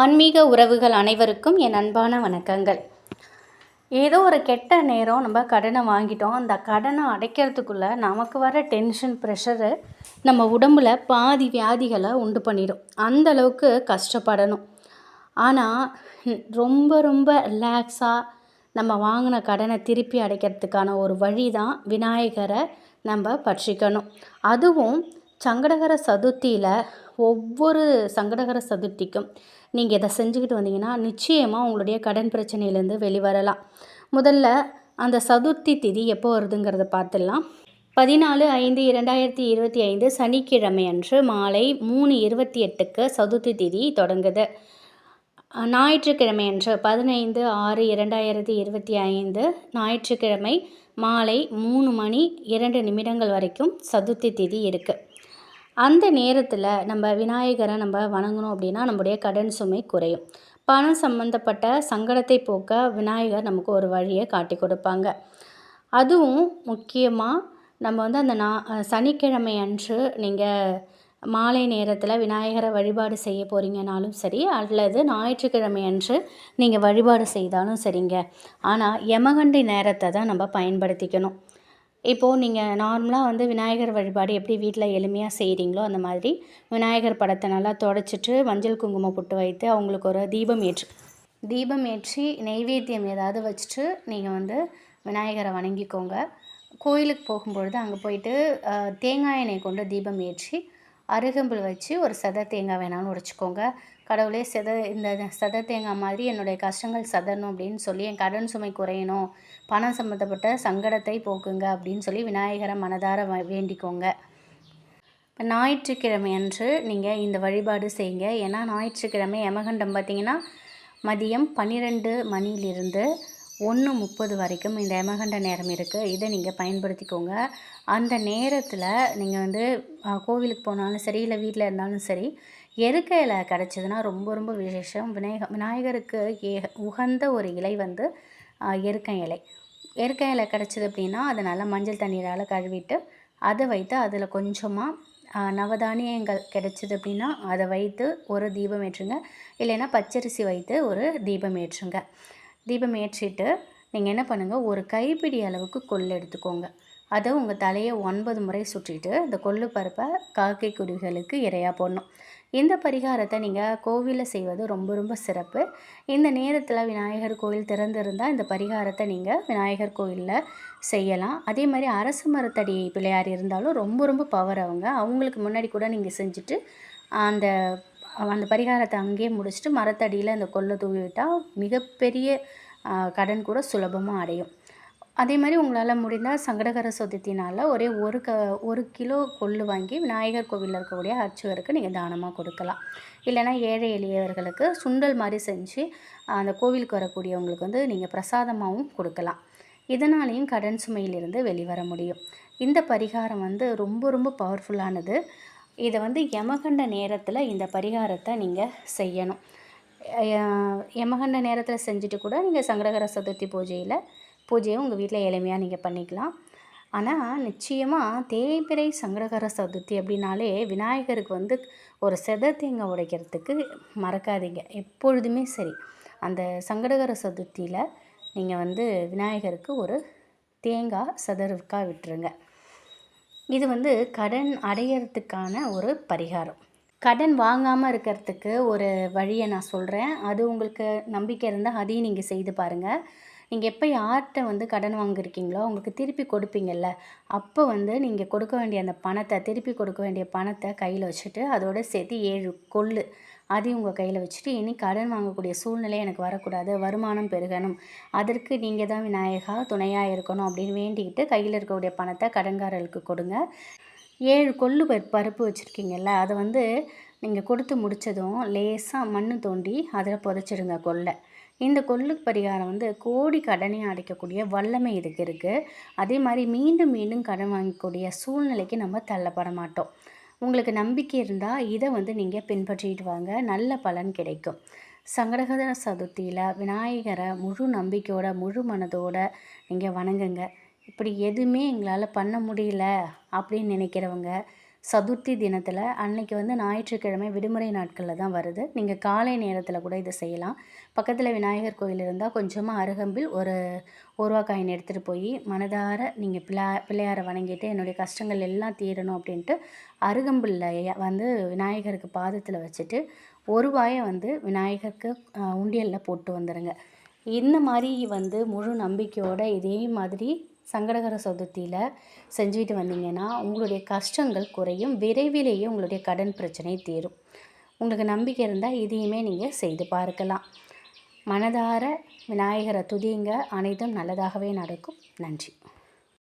ஆன்மீக உறவுகள் அனைவருக்கும் என் அன்பான வணக்கங்கள். ஏதோ ஒரு கெட்ட நேரம் நம்ம கடனை வாங்கிட்டோம். அந்த கடனை அடைக்கிறதுக்குள்ளே நமக்கு வர டென்ஷன், ப்ரெஷரு நம்ம உடம்பில் பாதி வியாதிகளை உண்டு பண்ணிடும். அந்தளவுக்கு கஷ்டப்படணும். ஆனால் ரொம்ப ரொம்ப ரிலாக்ஸாக நம்ம வாங்கின கடனை திருப்பி அடைக்கிறதுக்கான ஒரு வழி தான் விநாயகரை நம்ம பற்றிக்கணும். அதுவும் சங்கடகர சதுர்த்தியில் ஒவ்வொரு சங்கடகர சதுர்த்திக்கும் நீங்கள் இதை செஞ்சுக்கிட்டு வந்தீங்கன்னா நிச்சயமாக உங்களுடைய கடன் பிரச்சனையிலேருந்து வெளிவரலாம். முதல்ல அந்த சதுர்த்தி திதி எப்போ வருதுங்கிறத பார்த்துடலாம். 14/5/2025 சனிக்கிழமை அன்று மாலை 3:28க்கு சதுர்த்தி திதி தொடங்குது. ஞாயிற்றுக்கிழமை அன்று 15/6/2025 ஞாயிற்றுக்கிழமை மாலை 3:02 வரைக்கும் சதுர்த்தி திதி இருக்குது. அந்த நேரத்தில் நம்ம விநாயகரை நம்ம வணங்கணும் அப்படின்னா நம்முடைய கடன் சுமை குறையும். பணம் சம்பந்தப்பட்ட சங்கடத்தை போக்க விநாயகர் நமக்கு ஒரு வழியை காட்டி கொடுப்பாங்க. அதுவும் முக்கியமாக நம்ம அந்த சனிக்கிழமை அன்று நீங்கள் மாலை நேரத்தில் விநாயகரை வழிபாடு செய்ய போகிறீங்கனாலும் சரி, அல்லது ஞாயிற்றுக்கிழமை அன்று நீங்கள் வழிபாடு செய்தாலும் சரிங்க. ஆனால் யமகண்டி நேரத்தை தான் நம்ம பயன்படுத்திக்கணும். இப்போது நீங்கள் நார்மலாக விநாயகர் வழிபாடு எப்படி வீட்டில் எளிமையாக செய்கிறீங்களோ அந்த மாதிரி விநாயகர் படத்தை நல்லா துடைச்சிட்டு மஞ்சள் குங்குமம் பொட்டு வைத்து அவங்களுக்கு ஒரு தீபம் ஏற்றி நெய்வேத்தியம் ஏதாவது வச்சுட்டு நீங்கள் விநாயகரை வணங்கிக்கோங்க. கோயிலுக்கு போகும்பொழுது அங்கே போயிட்டு தேங்காய் எண்ணெய் கொண்டு தீபம் ஏற்றி அருகம்புல் வச்சு ஒரு சதை தேங்காய் வேணாலும் உடைச்சிக்கோங்க. கடவுளே இந்த சதை தேங்காய் மாதிரி என்னுடைய கஷ்டங்கள் சதறணும் அப்படின்னு சொல்லி என் கடன் சுமை குறையணும், பணம் சம்மந்தப்பட்ட சங்கடத்தை போக்குங்க அப்படின்னு சொல்லி விநாயகரை மனதார வேண்டிக்கோங்க. இப்போ ஞாயிற்றுக்கிழமை அன்று நீங்கள் இந்த வழிபாடு செய்யுங்க. ஏன்னா ஞாயிற்றுக்கிழமை யமகண்டம் பார்த்திங்கன்னா மதியம் 12 மணியிலிருந்து 1:30 வரைக்கும் இந்த யமகண்ட நேரம் இருக்குது. இதை நீங்கள் பயன்படுத்திக்கோங்க. அந்த நேரத்தில் நீங்கள் கோவிலுக்கு போனாலும் சரி, இல்லை வீட்டில் இருந்தாலும் சரி, எருக்க இலை கிடச்சிதுன்னா ரொம்ப ரொம்ப விசேஷம். விநாயகருக்கு உகந்த ஒரு இலை எருக்க இலை. எருக்க இலை கிடச்சிது அப்படின்னா அதை நல்லா மஞ்சள் தண்ணீரால் கழுவிட்டு அதை வைத்து அதில் கொஞ்சமாக நவதானியங்கள் கிடச்சிது அப்படின்னா அதை வைத்து ஒரு தீபம் ஏற்றுங்க. இல்லைன்னா பச்சரிசி வைத்து ஒரு தீபம் ஏற்றுங்க. தீபம் ஏற்றிட்டு நீங்கள் என்ன பண்ணுங்கள், ஒரு கைப்பிடி அளவுக்கு கொள்ளு எடுத்துக்கோங்க. அதை உங்கள் தலையை 9 முறை சுற்றிட்டு இந்த கொள்ளு பருப்பை காக்கை குருவிகளுக்கு இரையாக போடணும். இந்த பரிகாரத்தை நீங்கள் கோவிலில் செய்வது ரொம்ப ரொம்ப சிறப்பு. இந்த நேரத்தில் விநாயகர் கோயில் திறந்திருந்தால் இந்த பரிகாரத்தை நீங்கள் விநாயகர் கோயிலில் செய்யலாம். அதே மாதிரி அரசு மரத்தடி பிள்ளையார் இருந்தாலும் ரொம்ப ரொம்ப பவர் அவங்களுக்கு முன்னாடி கூட நீங்கள் செஞ்சுட்டு அந்த பரிகாரத்தை அங்கேயே முடிச்சுட்டு மரத்தடியில் அந்த கொள்ளை தூவி விட்டால் மிகப்பெரிய கடன் கூட சுலபமாக அடையும். அதே மாதிரி உங்களால் முடிந்தால் சங்கடகர சதுர்த்தினால் ஒரே 1 கிலோ கொள்ளு வாங்கி விநாயகர் கோவிலில் இருக்கக்கூடிய அர்ச்சகருக்கு நீங்கள் தானமாக கொடுக்கலாம். இல்லைனா ஏழை எளியவர்களுக்கு சுண்டல் மாதிரி செஞ்சு அந்த கோவிலுக்கு வரக்கூடியவங்களுக்கு நீங்கள் பிரசாதமாகவும் கொடுக்கலாம். இதனாலேயும் கடன் சுமையிலிருந்து வெளிவர முடியும். இந்த பரிகாரம் ரொம்ப ரொம்ப பவர்ஃபுல்லானது. இதை யமகண்ட நேரத்தில் இந்த பரிகாரத்தை நீங்கள் செய்யணும். யமகண்ட நேரத்தில் செஞ்சுட்டு கூட நீங்கள் சங்கடகர சதுர்த்தி பூஜையை உங்கள் வீட்டில் எளிமையாக நீங்கள் பண்ணிக்கலாம். ஆனால் நிச்சயமாக தேய்பிறை சங்கடகர சதுர்த்தி அப்படின்னாலே விநாயகருக்கு ஒரு செதை தேங்காய் உடைக்கிறதுக்கு மறக்காதீங்க. எப்பொழுதுமே சரி, அந்த சங்கடகர சதுர்த்தியில் நீங்கள் விநாயகருக்கு ஒரு தேங்காய் சதறுக்காய் விட்டுருங்க. இது கடன் அடையிறதுக்கான ஒரு பரிகாரம். கடன் வாங்காமல் இருக்கிறதுக்கு ஒரு வழியை நான் சொல்கிறேன். அது உங்களுக்கு நம்பிக்கை இருந்தால் அதையும் நீங்கள் செய்து பாருங்கள். நீங்கள் எப்போ யார்கிட்ட கடன் வாங்கியிருக்கீங்களோ அவங்களுக்கு திருப்பி கொடுப்பீங்கள்ல, அப்போ நீங்கள் கொடுக்க வேண்டிய அந்த பணத்தை திருப்பி கொடுக்க வேண்டிய பணத்தை கையில் வச்சுட்டு அதோடு சேர்த்து 7 கொள்ளு அதையும் உங்கள் கையில் வச்சுட்டு, இனி கடன் வாங்கக்கூடிய சூழ்நிலை எனக்கு வரக்கூடாது, வருமானம் பெருகணும், அதற்கு நீங்கள் தான் விநாயகா துணையாக இருக்கணும் அப்படின்னு வேண்டிக்கிட்டு கையில் இருக்கக்கூடிய பணத்தை கடன்காரர்களுக்கு கொடுங்க. 7 கொள்ளு பருப்பு வச்சுருக்கீங்கல்ல, அதை நீங்கள் கொடுத்து முடித்ததும் லேசாக மண் தோண்டி அதில் புதைச்சிடுங்க கொள்ளை. இந்த கொள்ளு பரிகாரம் கோடி கடனையும் அடைக்கக்கூடிய வல்லமை இதுக்கு இருக்குது. அதே மாதிரி மீண்டும் மீண்டும் கடன் வாங்கக்கூடிய சூழ்நிலைக்கு நம்ம தள்ளப்பட மாட்டோம். உங்களுக்கு நம்பிக்கை இருந்தால் இதை நீங்கள் பின்பற்றிட்டு வாங்க, நல்ல பலன் கிடைக்கும். சங்கடகர சதுர்த்தியில் விநாயகரை முழு நம்பிக்கையோட முழு மனதோட நீங்கள் வணங்குங்க. இப்படி எதுவுமே எங்களால் பண்ண முடியல அப்படின்னு நினைக்கிறவங்க சதுர்த்தி தினத்தில் அன்னைக்கு வந்து ஞாயிற்றுக்கிழமை விடுமுறை நாட்களில் தான் வருது. நீங்கள் காலை நேரத்தில் கூட இதை செய்யலாம். பக்கத்தில் விநாயகர் கோயில் இருந்தால் கொஞ்சமாக அருகம்பில் ஒரு ரூபா காயின் எடுத்துகிட்டு போய் மனதார நீங்கள் பிள்ளையாரை வணங்கிட்டு என்னுடைய கஷ்டங்கள் எல்லாம் தீரணும் அப்படின்ட்டு அருகம்பில்ல வந்து விநாயகருக்கு பாதத்தில் வச்சுட்டு ரூபாயை வந்து விநாயகருக்கு உண்டியலில் போட்டு வந்துடுங்க. இந்த மாதிரி வந்து முழு நம்பிக்கையோடு இதே மாதிரி சங்கடகர சதுர்த்தியில் செஞ்சுட்டு வந்தீங்கன்னா உங்களுடைய கஷ்டங்கள் குறையும். விரைவிலேயே உங்களுடைய கடன் பிரச்சனை தீரும். உங்களுக்கு நம்பிக்கை இருந்தால் இதையுமே நீங்கள் செய்து பார்க்கலாம். மனதார விநாயகரை துதியுங்க, அனைத்தும் நல்லதாகவே நடக்கும். நன்றி.